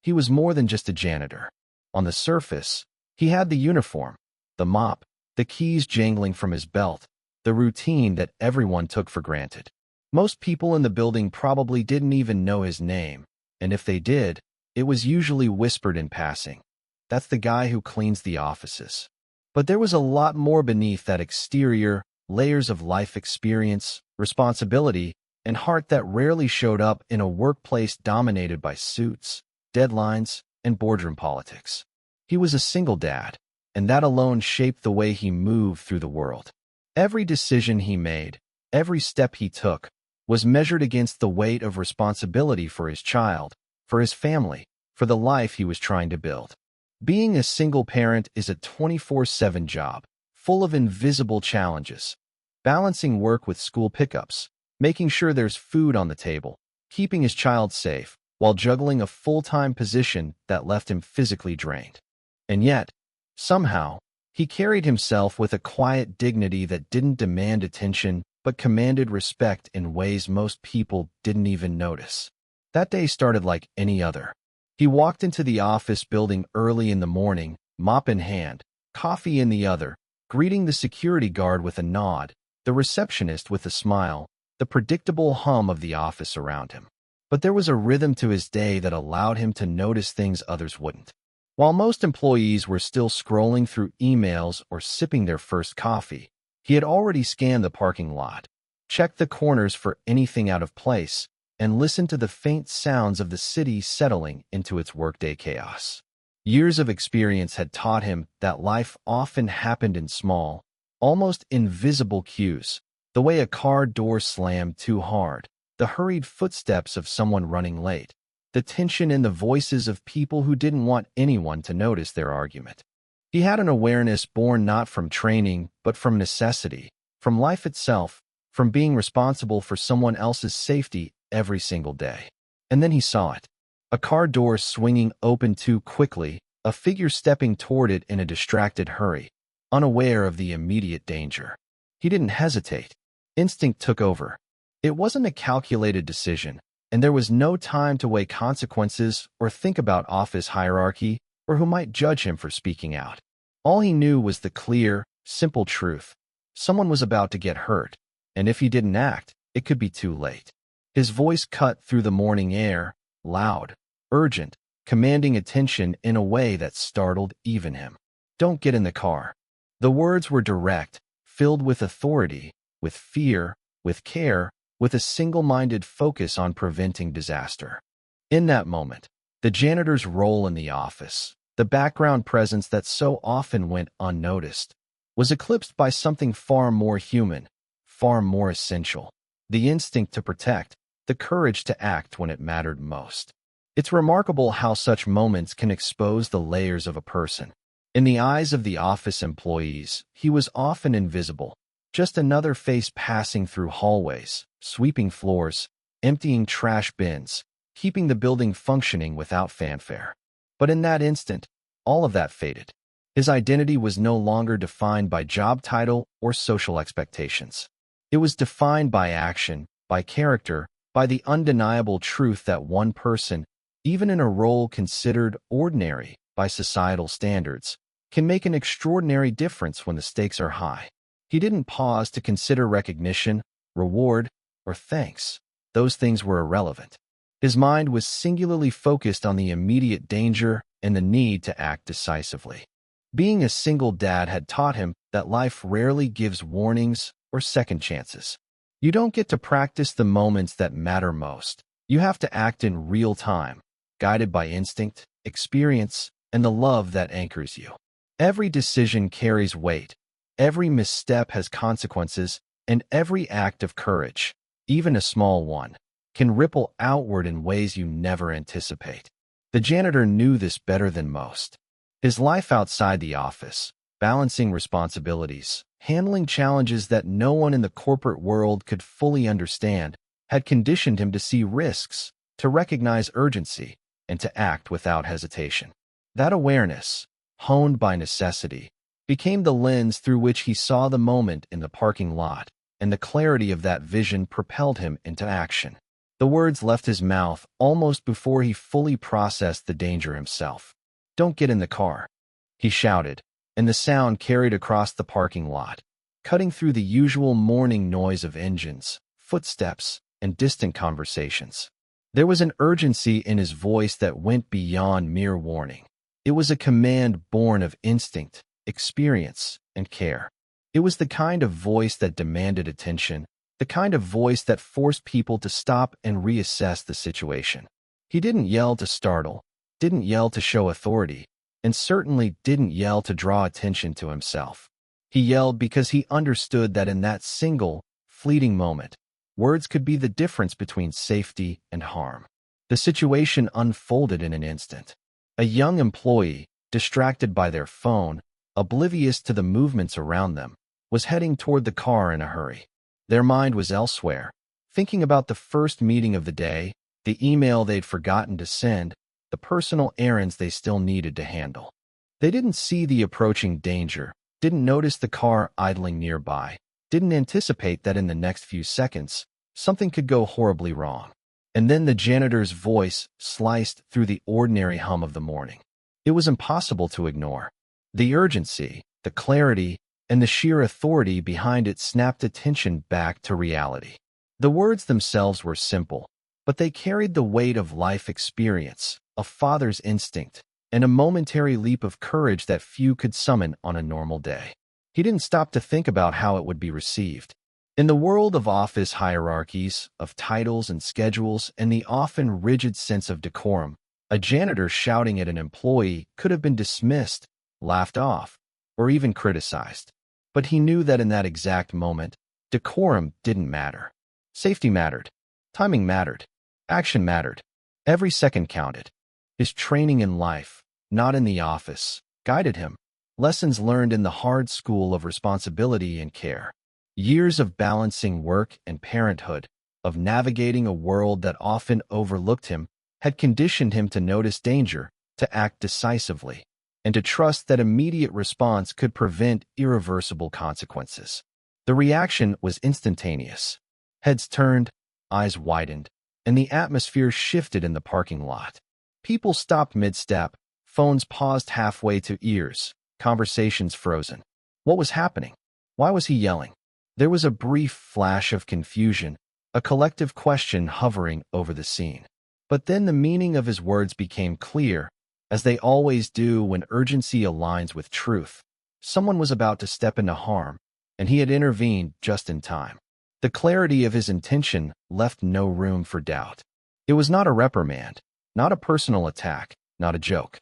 He was more than just a janitor. On the surface, he had the uniform, the mop, the keys jangling from his belt, the routine that everyone took for granted. Most people in the building probably didn't even know his name, and if they did, it was usually whispered in passing. That's the guy who cleans the offices. But there was a lot more beneath that exterior, layers of life experience, responsibility, and heart that rarely showed up in a workplace dominated by suits, deadlines, and boardroom politics. He was a single dad, and that alone shaped the way he moved through the world. Every decision he made, every step he took, was measured against the weight of responsibility for his child, for his family, for the life he was trying to build. Being a single parent is a 24/7 job, full of invisible challenges. Balancing work with school pickups, making sure there's food on the table, keeping his child safe, while juggling a full-time position that left him physically drained. And yet, somehow, he carried himself with a quiet dignity that didn't demand attention but commanded respect in ways most people didn't even notice. That day started like any other. He walked into the office building early in the morning, mop in hand, coffee in the other, greeting the security guard with a nod, the receptionist with a smile, the predictable hum of the office around him. But there was a rhythm to his day that allowed him to notice things others wouldn't. While most employees were still scrolling through emails or sipping their first coffee, he had already scanned the parking lot, checked the corners for anything out of place, and listened to the faint sounds of the city settling into its workday chaos. Years of experience had taught him that life often happened in small, almost invisible cues, the way a car door slammed too hard, the hurried footsteps of someone running late, the tension in the voices of people who didn't want anyone to notice their argument. He had an awareness born not from training, but from necessity, from life itself, from being responsible for someone else's safety every single day. And then he saw it. A car door swinging open too quickly, a figure stepping toward it in a distracted hurry, unaware of the immediate danger. He didn't hesitate. Instinct took over. It wasn't a calculated decision, and there was no time to weigh consequences or think about office hierarchy or who might judge him for speaking out. All he knew was the clear, simple truth. Someone was about to get hurt, and if he didn't act, it could be too late. His voice cut through the morning air, loud, urgent, commanding attention in a way that startled even him. "Don't get in the car." The words were direct, filled with authority, with fear, with care, with a single-minded focus on preventing disaster. In that moment, the janitor's role in the office, the background presence that so often went unnoticed, was eclipsed by something far more human, far more essential: the instinct to protect, the courage to act when it mattered most. It's remarkable how such moments can expose the layers of a person. In the eyes of the office employees, he was often invisible, just another face passing through hallways, sweeping floors, emptying trash bins, keeping the building functioning without fanfare. But in that instant, all of that faded. His identity was no longer defined by job title or social expectations. It was defined by action, by character, by the undeniable truth that one person, even in a role considered ordinary by societal standards, can make an extraordinary difference when the stakes are high. He didn't pause to consider recognition, reward, or thanks. Those things were irrelevant. His mind was singularly focused on the immediate danger and the need to act decisively. Being a single dad had taught him that life rarely gives warnings or second chances. You don't get to practice the moments that matter most. You have to act in real time, guided by instinct, experience, and the love that anchors you. Every decision carries weight. Every misstep has consequences, and every act of courage, even a small one, can ripple outward in ways you never anticipate. The janitor knew this better than most. His life outside the office, balancing responsibilities, handling challenges that no one in the corporate world could fully understand, had conditioned him to see risks, to recognize urgency, and to act without hesitation. That awareness, honed by necessity, became the lens through which he saw the moment in the parking lot, and the clarity of that vision propelled him into action. The words left his mouth almost before he fully processed the danger himself. "Don't get in the car," he shouted, and the sound carried across the parking lot, cutting through the usual morning noise of engines, footsteps, and distant conversations. There was an urgency in his voice that went beyond mere warning. It was a command born of instinct, experience, and care. It was the kind of voice that demanded attention, the kind of voice that forced people to stop and reassess the situation. He didn't yell to startle, didn't yell to show authority, and certainly didn't yell to draw attention to himself. He yelled because he understood that in that single, fleeting moment, words could be the difference between safety and harm. The situation unfolded in an instant. A young employee, distracted by their phone, oblivious to the movements around them, was heading toward the car in a hurry. Their mind was elsewhere, thinking about the first meeting of the day, the email they'd forgotten to send, the personal errands they still needed to handle. They didn't see the approaching danger, didn't notice the car idling nearby, didn't anticipate that in the next few seconds, something could go horribly wrong. And then the janitor's voice sliced through the ordinary hum of the morning. It was impossible to ignore. The urgency, the clarity, and the sheer authority behind it snapped attention back to reality. The words themselves were simple, but they carried the weight of life experience, a father's instinct, and a momentary leap of courage that few could summon on a normal day. He didn't stop to think about how it would be received. In the world of office hierarchies, of titles and schedules, and the often rigid sense of decorum, a janitor shouting at an employee could have been dismissed, laughed off, or even criticized. But he knew that in that exact moment, decorum didn't matter. Safety mattered. Timing mattered. Action mattered. Every second counted. His training in life, not in the office, guided him. Lessons learned in the hard school of responsibility and care. Years of balancing work and parenthood, of navigating a world that often overlooked him, had conditioned him to notice danger, to act decisively, and to trust that immediate response could prevent irreversible consequences. The reaction was instantaneous. Heads turned, eyes widened, and the atmosphere shifted in the parking lot. People stopped mid-step, phones paused halfway to ears, conversations frozen. What was happening? Why was he yelling? There was a brief flash of confusion, a collective question hovering over the scene. But then the meaning of his words became clear, as they always do when urgency aligns with truth. Someone was about to step into harm, and he had intervened just in time. The clarity of his intention left no room for doubt. It was not a reprimand, not a personal attack, not a joke.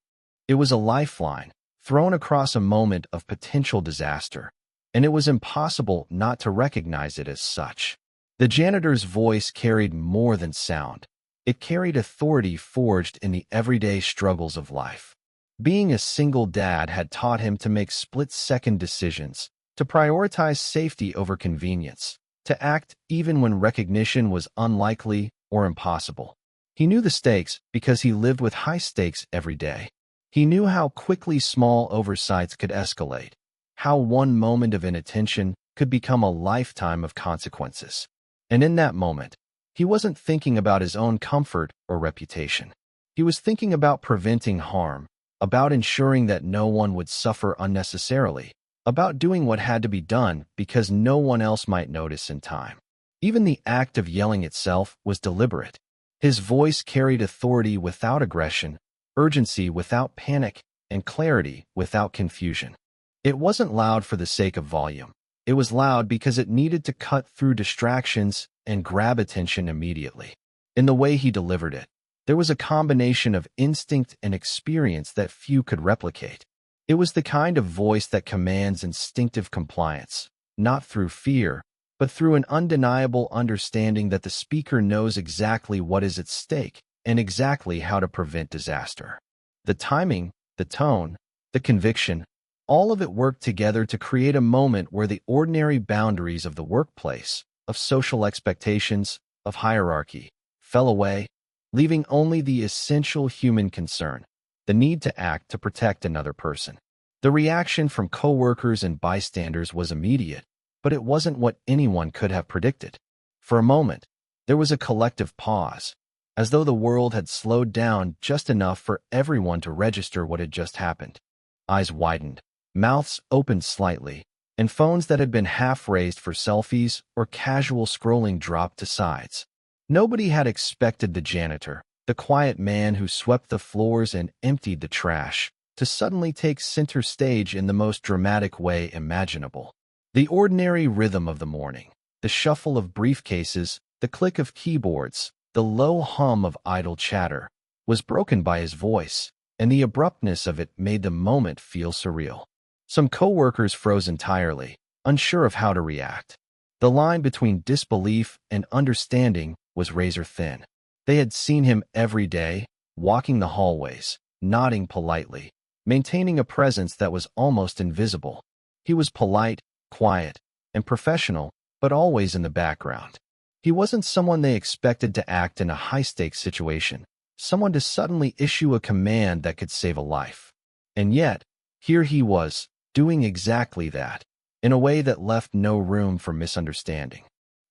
It was a lifeline, thrown across a moment of potential disaster, and it was impossible not to recognize it as such. The janitor's voice carried more than sound. It carried authority forged in the everyday struggles of life. Being a single dad had taught him to make split-second decisions, to prioritize safety over convenience, to act even when recognition was unlikely or impossible. He knew the stakes because he lived with high stakes every day. He knew how quickly small oversights could escalate, how one moment of inattention could become a lifetime of consequences. And in that moment, he wasn't thinking about his own comfort or reputation. He was thinking about preventing harm, about ensuring that no one would suffer unnecessarily, about doing what had to be done because no one else might notice in time. Even the act of yelling itself was deliberate. His voice carried authority without aggression, urgency without panic, and clarity without confusion. It wasn't loud for the sake of volume. It was loud because it needed to cut through distractions and grab attention immediately. In the way he delivered it, there was a combination of instinct and experience that few could replicate. It was the kind of voice that commands instinctive compliance, not through fear, but through an undeniable understanding that the speaker knows exactly what is at stake and exactly how to prevent disaster. The timing, the tone, the conviction, all of it worked together to create a moment where the ordinary boundaries of the workplace, of social expectations, of hierarchy, fell away, leaving only the essential human concern, the need to act to protect another person. The reaction from coworkers and bystanders was immediate, but it wasn't what anyone could have predicted. For a moment, There was a collective pause, as though the world had slowed down just enough for everyone to register what had just happened. Eyes widened, mouths opened slightly, and phones that had been half raised for selfies or casual scrolling dropped to sides. Nobody had expected the janitor, the quiet man who swept the floors and emptied the trash, to suddenly take center stage in the most dramatic way imaginable. The ordinary rhythm of the morning, the shuffle of briefcases, the click of keyboards, the low hum of idle chatter, was broken by his voice, and the abruptness of it made the moment feel surreal. Some coworkers froze entirely, unsure of how to react. The line between disbelief and understanding was razor thin. They had seen him every day, walking the hallways, nodding politely, maintaining a presence that was almost invisible. He was polite, quiet, and professional, but always in the background. He wasn't someone they expected to act in a high-stakes situation, someone to suddenly issue a command that could save a life. And yet, here he was, doing exactly that, in a way that left no room for misunderstanding.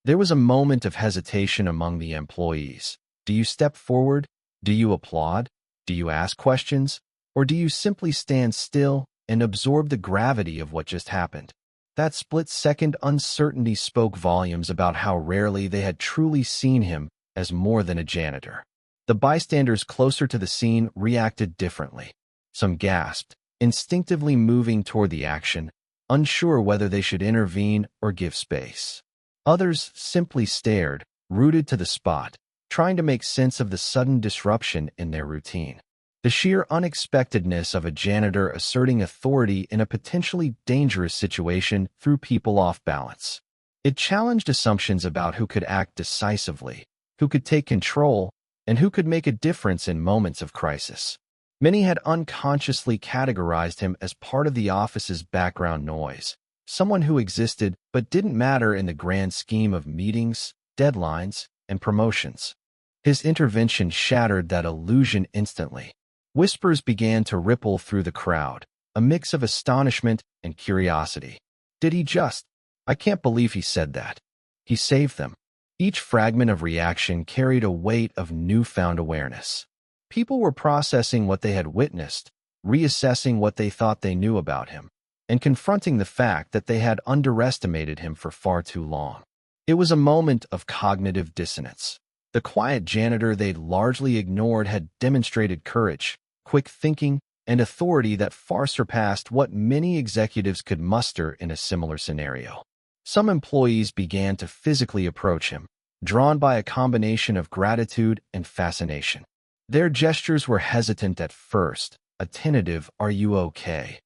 There was a moment of hesitation among the employees. Do you step forward? Do you applaud? Do you ask questions? Or do you simply stand still and absorb the gravity of what just happened? That split-second uncertainty spoke volumes about how rarely they had truly seen him as more than a janitor. The bystanders closer to the scene reacted differently. Some gasped, instinctively moving toward the action, unsure whether they should intervene or give space. Others simply stared, rooted to the spot, trying to make sense of the sudden disruption in their routine. The sheer unexpectedness of a janitor asserting authority in a potentially dangerous situation threw people off balance. It challenged assumptions about who could act decisively, who could take control, and who could make a difference in moments of crisis. Many had unconsciously categorized him as part of the office's background noise, someone who existed but didn't matter in the grand scheme of meetings, deadlines, and promotions. His intervention shattered that illusion instantly. Whispers began to ripple through the crowd, a mix of astonishment and curiosity. Did he just? I can't believe he said that. He saved them. Each fragment of reaction carried a weight of newfound awareness. People were processing what they had witnessed, reassessing what they thought they knew about him, and confronting the fact that they had underestimated him for far too long. It was a moment of cognitive dissonance. The quiet janitor they'd largely ignored had demonstrated courage, quick thinking, and authority that far surpassed what many executives could muster in a similar scenario. Some employees began to physically approach him, drawn by a combination of gratitude and fascination. Their gestures were hesitant at first, a tentative "Are you okay?"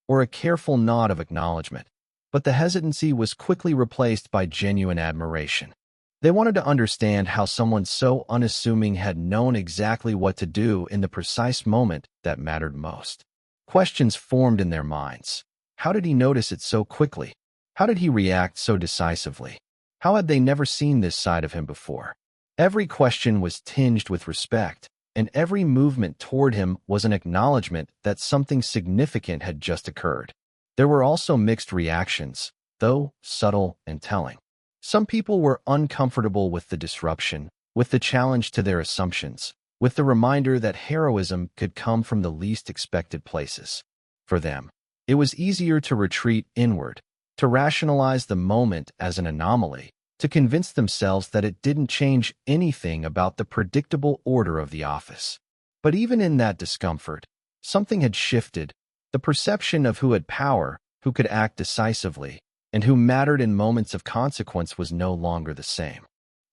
or a careful nod of acknowledgement, but the hesitancy was quickly replaced by genuine admiration. They wanted to understand how someone so unassuming had known exactly what to do in the precise moment that mattered most. Questions formed in their minds. How did he notice it so quickly? How did he react so decisively? How had they never seen this side of him before? Every question was tinged with respect, and every movement toward him was an acknowledgement that something significant had just occurred. There were also mixed reactions, though subtle and telling. Some people were uncomfortable with the disruption, with the challenge to their assumptions, with the reminder that heroism could come from the least expected places. For them, it was easier to retreat inward, to rationalize the moment as an anomaly, to convince themselves that it didn't change anything about the predictable order of the office. But even in that discomfort, something had shifted. The perception of who had power, who could act decisively, and who mattered in moments of consequence was no longer the same.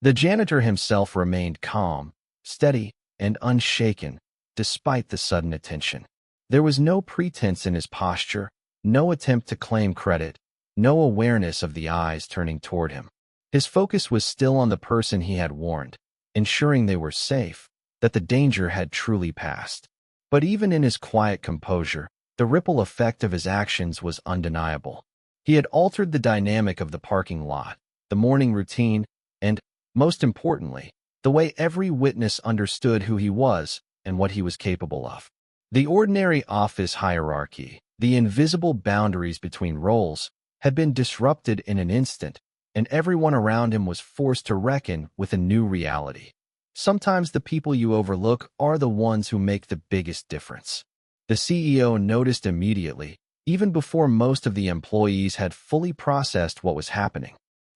The janitor himself remained calm, steady, and unshaken, despite the sudden attention. There was no pretense in his posture, no attempt to claim credit, no awareness of the eyes turning toward him. His focus was still on the person he had warned, ensuring they were safe, that the danger had truly passed. But even in his quiet composure, the ripple effect of his actions was undeniable. He had altered the dynamic of the parking lot, the morning routine, and, most importantly, the way every witness understood who he was and what he was capable of. The ordinary office hierarchy, the invisible boundaries between roles, had been disrupted in an instant, and everyone around him was forced to reckon with a new reality. Sometimes the people you overlook are the ones who make the biggest difference. The CEO noticed immediately, even before most of the employees had fully processed what was happening.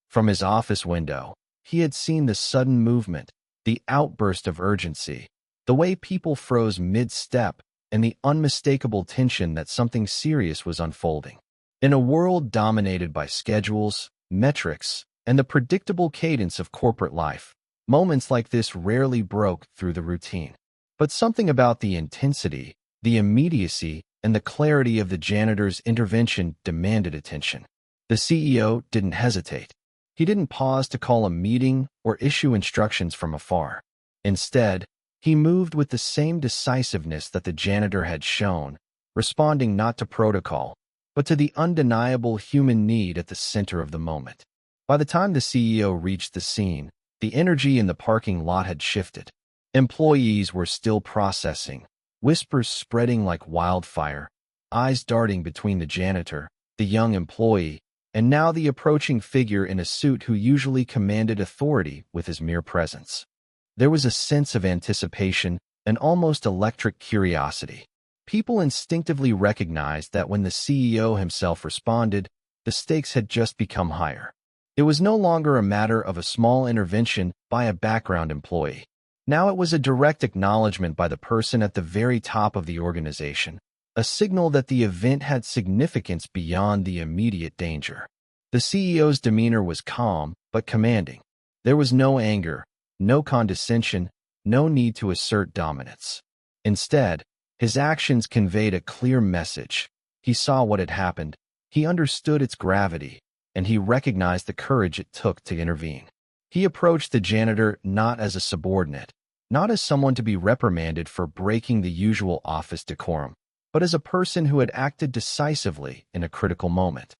From his office window, he had seen the sudden movement, the outburst of urgency, the way people froze mid-step, and the unmistakable tension that something serious was unfolding. In a world dominated by schedules, metrics, and the predictable cadence of corporate life, moments like this rarely broke through the routine. But something about the intensity, the immediacy, and the clarity of the janitor's intervention demanded attention. The CEO didn't hesitate. He didn't pause to call a meeting or issue instructions from afar. Instead, he moved with the same decisiveness that the janitor had shown, responding not to protocol, but to the undeniable human need at the center of the moment. By the time the CEO reached the scene, the energy in the parking lot had shifted. Employees were still processing, whispers spreading like wildfire, eyes darting between the janitor, the young employee, and now the approaching figure in a suit who usually commanded authority with his mere presence. There was a sense of anticipation, an almost electric curiosity. People instinctively recognized that when the CEO himself responded, the stakes had just become higher. It was no longer a matter of a small intervention by a background employee. Now it was a direct acknowledgement by the person at the very top of the organization, a signal that the event had significance beyond the immediate danger. The CEO's demeanor was calm but commanding. There was no anger, no condescension, no need to assert dominance. Instead, his actions conveyed a clear message. He saw what had happened, he understood its gravity, and he recognized the courage it took to intervene. He approached the janitor not as a subordinate, not as someone to be reprimanded for breaking the usual office decorum, but as a person who had acted decisively in a critical moment.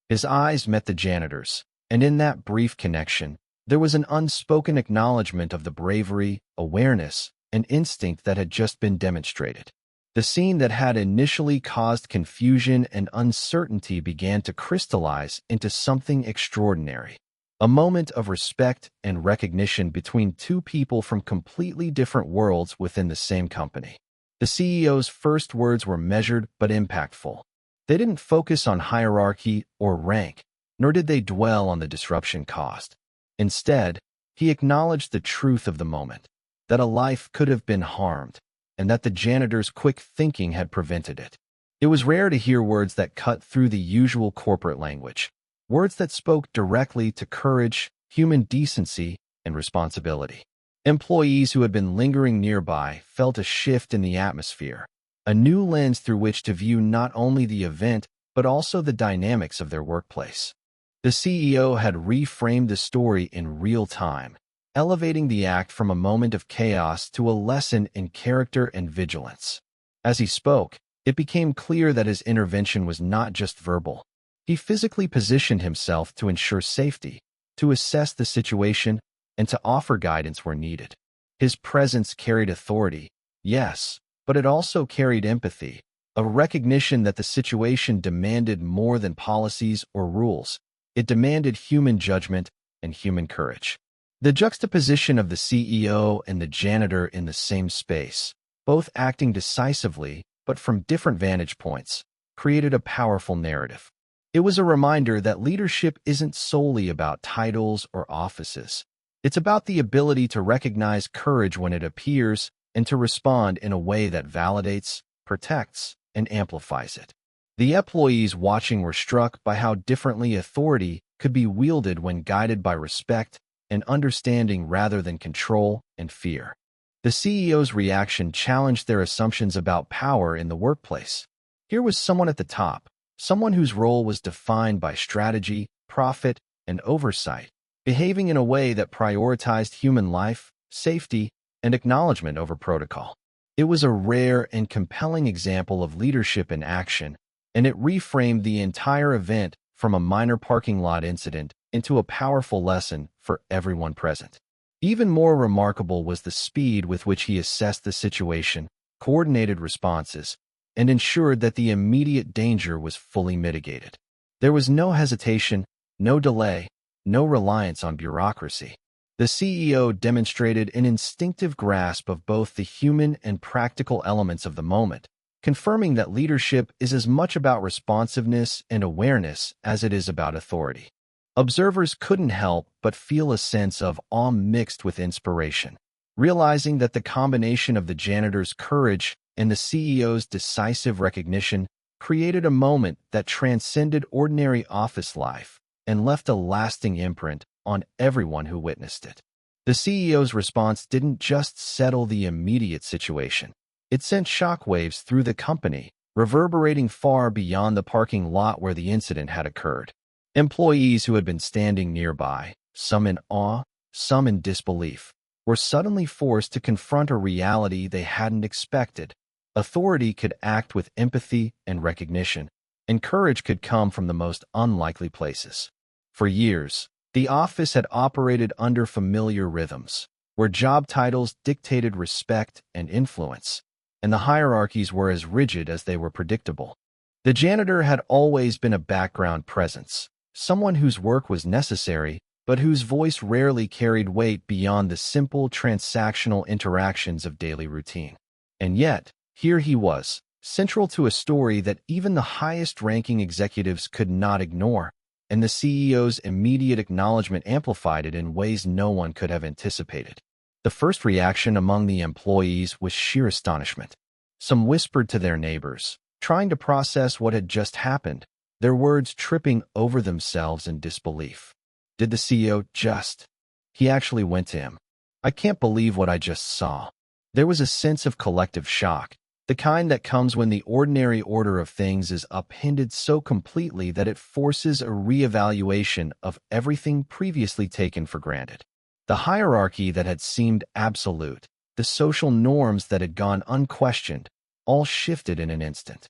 His eyes met the janitor's, and in that brief connection, there was an unspoken acknowledgement of the bravery, awareness, and instinct that had just been demonstrated. The scene that had initially caused confusion and uncertainty began to crystallize into something extraordinary. A moment of respect and recognition between two people from completely different worlds within the same company. The CEO's first words were measured but impactful. They didn't focus on hierarchy or rank, nor did they dwell on the disruption caused. Instead, he acknowledged the truth of the moment, that a life could have been harmed, and that the janitor's quick thinking had prevented it. It was rare to hear words that cut through the usual corporate language, words that spoke directly to courage, human decency, and responsibility. Employees who had been lingering nearby felt a shift in the atmosphere, a new lens through which to view not only the event, but also the dynamics of their workplace. The CEO had reframed the story in real time, elevating the act from a moment of chaos to a lesson in character and vigilance. As he spoke, it became clear that his intervention was not just verbal. He physically positioned himself to ensure safety, to assess the situation, and to offer guidance where needed. His presence carried authority, yes, but it also carried empathy, a recognition that the situation demanded more than policies or rules. It demanded human judgment and human courage. The juxtaposition of the CEO and the janitor in the same space, both acting decisively but from different vantage points, created a powerful narrative. It was a reminder that leadership isn't solely about titles or offices. It's about the ability to recognize courage when it appears and to respond in a way that validates, protects, and amplifies it. The employees watching were struck by how differently authority could be wielded when guided by respect and understanding rather than control and fear. The CEO's reaction challenged their assumptions about power in the workplace. Here was someone at the top, someone whose role was defined by strategy, profit, and oversight, behaving in a way that prioritized human life, safety, and acknowledgement over protocol. It was a rare and compelling example of leadership in action, and it reframed the entire event from a minor parking lot incident into a powerful lesson for everyone present. Even more remarkable was the speed with which he assessed the situation, coordinated responses, and ensured that the immediate danger was fully mitigated. There was no hesitation, no delay, no reliance on bureaucracy. The CEO demonstrated an instinctive grasp of both the human and practical elements of the moment, confirming that leadership is as much about responsiveness and awareness as it is about authority. Observers couldn't help but feel a sense of awe mixed with inspiration, realizing that the combination of the janitor's courage and the CEO's decisive recognition created a moment that transcended ordinary office life and left a lasting imprint on everyone who witnessed it. The CEO's response didn't just settle the immediate situation. It sent shockwaves through the company, reverberating far beyond the parking lot where the incident had occurred. Employees who had been standing nearby, some in awe, some in disbelief, were suddenly forced to confront a reality they hadn't expected. Authority could act with empathy and recognition, and courage could come from the most unlikely places. For years, the office had operated under familiar rhythms, where job titles dictated respect and influence, and the hierarchies were as rigid as they were predictable. The janitor had always been a background presence, someone whose work was necessary, but whose voice rarely carried weight beyond the simple transactional interactions of daily routine. And yet, here he was, central to a story that even the highest-ranking executives could not ignore, and the CEO's immediate acknowledgement amplified it in ways no one could have anticipated. The first reaction among the employees was sheer astonishment. Some whispered to their neighbors, trying to process what had just happened, their words tripping over themselves in disbelief. Did the CEO just? He actually went to him. I can't believe what I just saw. There was a sense of collective shock, the kind that comes when the ordinary order of things is upended so completely that it forces a reevaluation of everything previously taken for granted. The hierarchy that had seemed absolute, the social norms that had gone unquestioned, all shifted in an instant.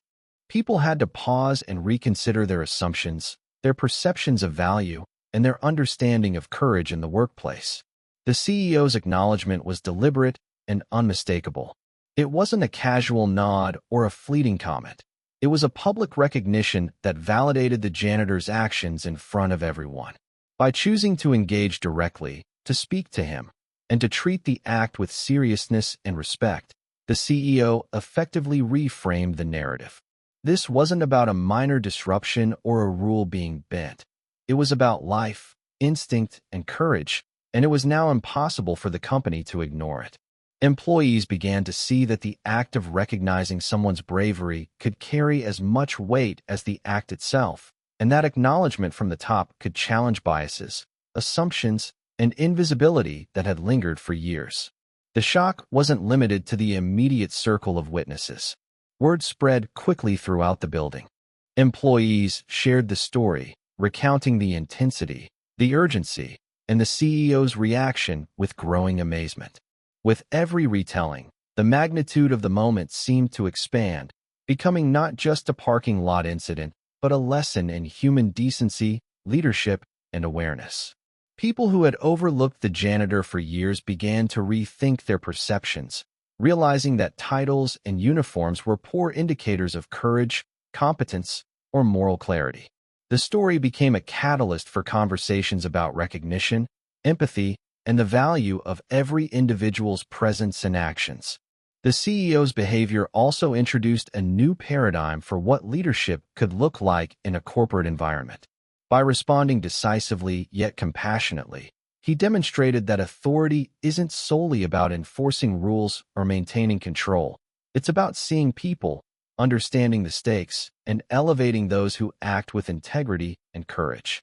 People had to pause and reconsider their assumptions, their perceptions of value, and their understanding of courage in the workplace. The CEO's acknowledgement was deliberate and unmistakable. It wasn't a casual nod or a fleeting comment. It was a public recognition that validated the janitor's actions in front of everyone. By choosing to engage directly, to speak to him, and to treat the act with seriousness and respect, the CEO effectively reframed the narrative. This wasn't about a minor disruption or a rule being bent. It was about life, instinct, and courage, and it was now impossible for the company to ignore it. Employees began to see that the act of recognizing someone's bravery could carry as much weight as the act itself, and that acknowledgement from the top could challenge biases, assumptions, and invisibility that had lingered for years. The shock wasn't limited to the immediate circle of witnesses. Word spread quickly throughout the building. Employees shared the story, recounting the intensity, the urgency, and the CEO's reaction with growing amazement. With every retelling, the magnitude of the moment seemed to expand, becoming not just a parking lot incident, but a lesson in human decency, leadership, and awareness. People who had overlooked the janitor for years began to rethink their perceptions, realizing that titles and uniforms were poor indicators of courage, competence, or moral clarity. The story became a catalyst for conversations about recognition, empathy, and the value of every individual's presence and actions. The CEO's behavior also introduced a new paradigm for what leadership could look like in a corporate environment. By responding decisively yet compassionately, he demonstrated that authority isn't solely about enforcing rules or maintaining control. It's about seeing people, understanding the stakes, and elevating those who act with integrity and courage.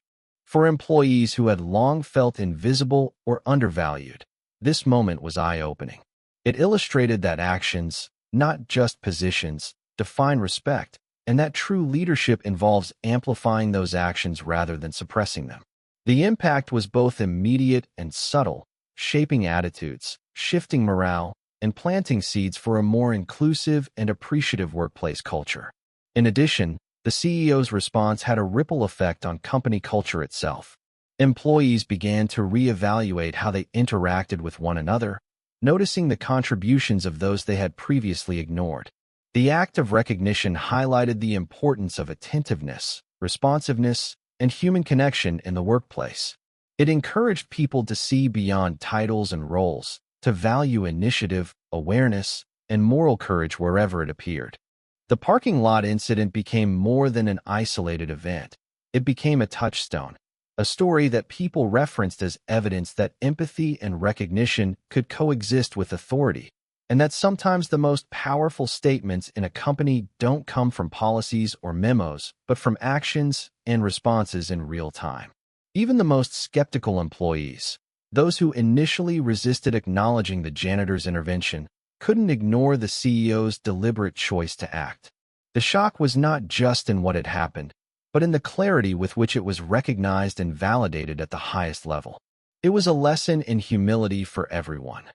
For employees who had long felt invisible or undervalued, this moment was eye-opening. It illustrated that actions, not just positions, define respect, and that true leadership involves amplifying those actions rather than suppressing them. The impact was both immediate and subtle, shaping attitudes, shifting morale, and planting seeds for a more inclusive and appreciative workplace culture. In addition, the CEO's response had a ripple effect on company culture itself. Employees began to reevaluate how they interacted with one another, noticing the contributions of those they had previously ignored. The act of recognition highlighted the importance of attentiveness, responsiveness, and human connection in the workplace. It encouraged people to see beyond titles and roles, to value initiative, awareness, and moral courage wherever it appeared. The parking lot incident became more than an isolated event. It became a touchstone, a story that people referenced as evidence that empathy and recognition could coexist with authority, and that sometimes the most powerful statements in a company don't come from policies or memos, but from actions and responses in real time. Even the most skeptical employees, those who initially resisted acknowledging the janitor's intervention, couldn't ignore the CEO's deliberate choice to act. The shock was not just in what had happened, but in the clarity with which it was recognized and validated at the highest level. It was a lesson in humility for everyone.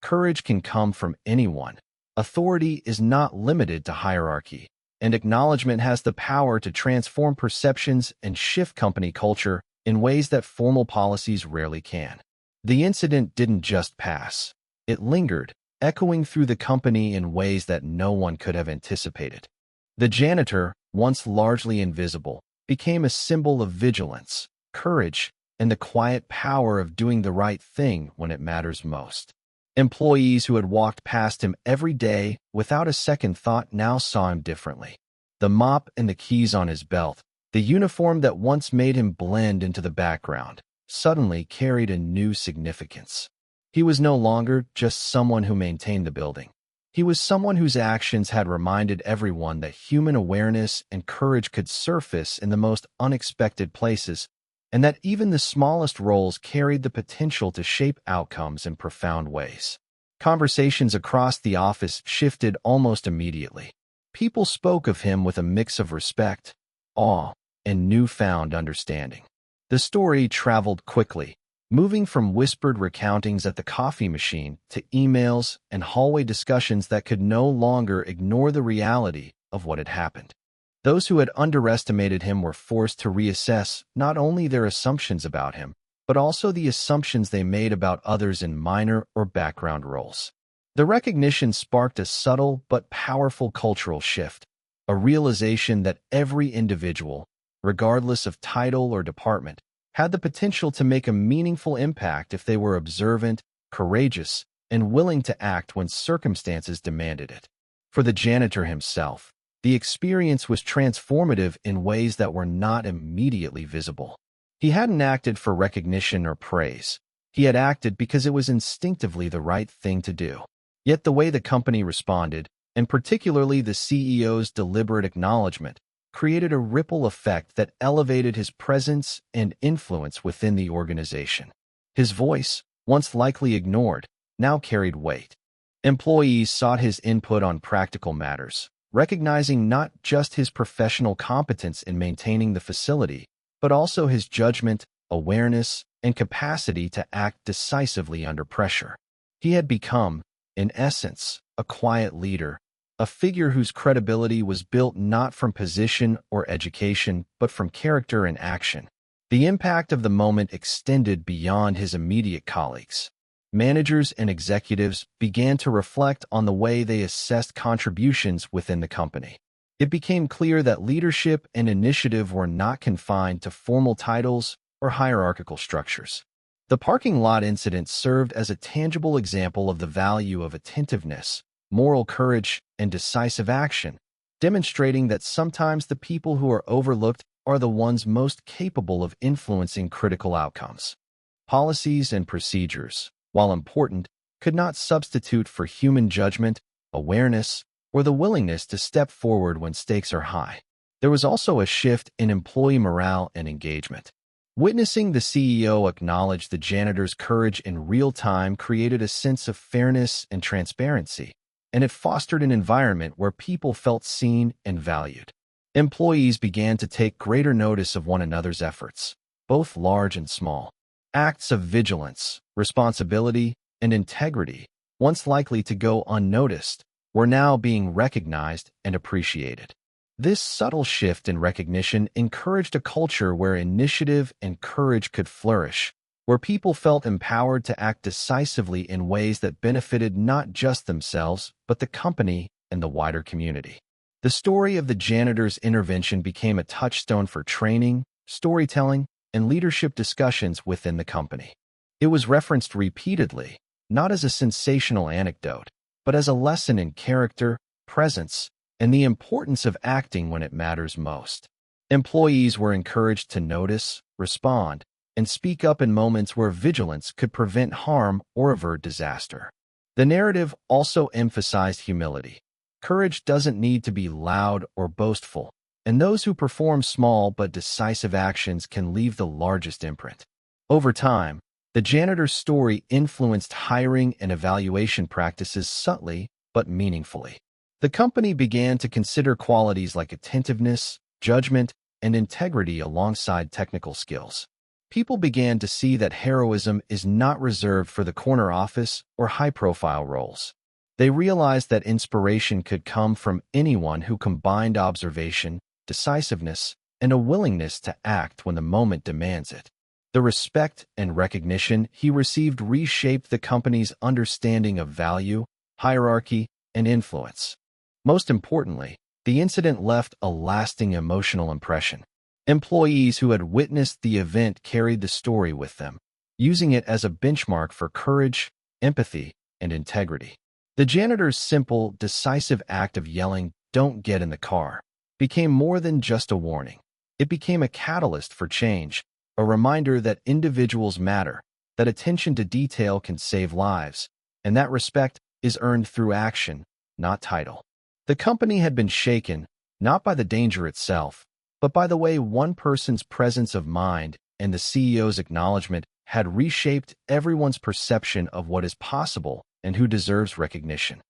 Courage can come from anyone. Authority is not limited to hierarchy, and acknowledgement has the power to transform perceptions and shift company culture in ways that formal policies rarely can. The incident didn't just pass. It lingered, echoing through the company in ways that no one could have anticipated. The janitor, once largely invisible, became a symbol of vigilance, courage, and the quiet power of doing the right thing when it matters most. Employees who had walked past him every day without a second thought now saw him differently. The mop and the keys on his belt, the uniform that once made him blend into the background, suddenly carried a new significance. He was no longer just someone who maintained the building. He was someone whose actions had reminded everyone that human awareness and courage could surface in the most unexpected places, and that even the smallest roles carried the potential to shape outcomes in profound ways. Conversations across the office shifted almost immediately. People spoke of him with a mix of respect, awe, and newfound understanding. The story traveled quickly, moving from whispered recountings at the coffee machine to emails and hallway discussions that could no longer ignore the reality of what had happened. Those who had underestimated him were forced to reassess not only their assumptions about him, but also the assumptions they made about others in minor or background roles. The recognition sparked a subtle but powerful cultural shift, a realization that every individual, regardless of title or department, had the potential to make a meaningful impact if they were observant, courageous, and willing to act when circumstances demanded it. For the janitor himself, the experience was transformative in ways that were not immediately visible. He hadn't acted for recognition or praise. He had acted because it was instinctively the right thing to do. Yet the way the company responded, and particularly the CEO's deliberate acknowledgement, created a ripple effect that elevated his presence and influence within the organization. His voice, once likely ignored, now carried weight. Employees sought his input on practical matters, recognizing not just his professional competence in maintaining the facility, but also his judgment, awareness, and capacity to act decisively under pressure. He had become, in essence, a quiet leader, a figure whose credibility was built not from position or education, but from character and action. The impact of the moment extended beyond his immediate colleagues. Managers and executives began to reflect on the way they assessed contributions within the company. It became clear that leadership and initiative were not confined to formal titles or hierarchical structures. The parking lot incident served as a tangible example of the value of attentiveness, moral courage, and decisive action, demonstrating that sometimes the people who are overlooked are the ones most capable of influencing critical outcomes. Policies and procedures, while important, could not substitute for human judgment, awareness, or the willingness to step forward when stakes are high. There was also a shift in employee morale and engagement. Witnessing the CEO acknowledge the janitor's courage in real time created a sense of fairness and transparency, and it fostered an environment where people felt seen and valued. Employees began to take greater notice of one another's efforts, both large and small. Acts of vigilance, responsibility, and integrity, once likely to go unnoticed, were now being recognized and appreciated. This subtle shift in recognition encouraged a culture where initiative and courage could flourish, where people felt empowered to act decisively in ways that benefited not just themselves, but the company and the wider community. The story of the janitor's intervention became a touchstone for training, storytelling, and leadership discussions within the company. It was referenced repeatedly, not as a sensational anecdote, but as a lesson in character, presence, and the importance of acting when it matters most. Employees were encouraged to notice, respond, and speak up in moments where vigilance could prevent harm or avert disaster. The narrative also emphasized humility. Courage doesn't need to be loud or boastful, and those who perform small but decisive actions can leave the largest imprint. Over time, the janitor's story influenced hiring and evaluation practices subtly but meaningfully. The company began to consider qualities like attentiveness, judgment, and integrity alongside technical skills. People began to see that heroism is not reserved for the corner office or high-profile roles. They realized that inspiration could come from anyone who combined observation, decisiveness, and a willingness to act when the moment demands it. The respect and recognition he received reshaped the company's understanding of value, hierarchy, and influence. Most importantly, the incident left a lasting emotional impression. Employees who had witnessed the event carried the story with them, using it as a benchmark for courage, empathy, and integrity. The janitor's simple, decisive act of yelling, "Don't get in the car," became more than just a warning. It became a catalyst for change, a reminder that individuals matter, that attention to detail can save lives, and that respect is earned through action, not title. The company had been shaken, not by the danger itself, but by the way one person's presence of mind and the CEO's acknowledgement had reshaped everyone's perception of what is possible and who deserves recognition.